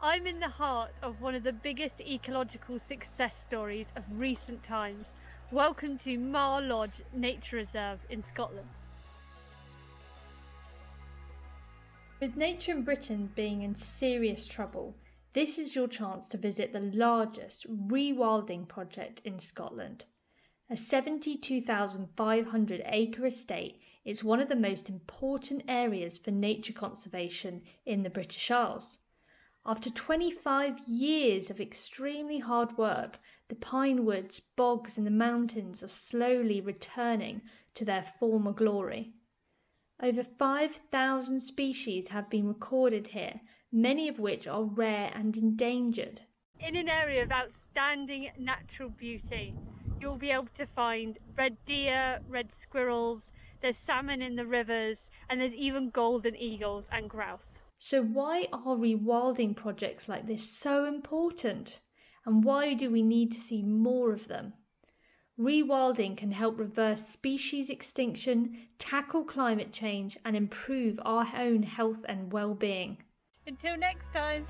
I'm in the heart of one of the biggest ecological success stories of recent times. Welcome to Moor Lodge Nature Reserve in Scotland. With nature in Britain being in serious trouble, this is your chance to visit the largest rewilding project in Scotland. A 72,500 acre estate is one of the most important areas for nature conservation in the British Isles. After 25 years of extremely hard work, the pine woods, bogs and the mountains are slowly returning to their former glory. Over 5,000 species have been recorded here, many of which are rare and endangered. In an area of outstanding natural beauty, you'll be able to find red deer, red squirrels, there's salmon in the rivers, and there's even golden eagles and grouse. So why are rewilding projects like this so important? And why do we need to see more of them? Rewilding can help reverse species extinction, tackle climate change, and improve our own health and well-being. Until next time!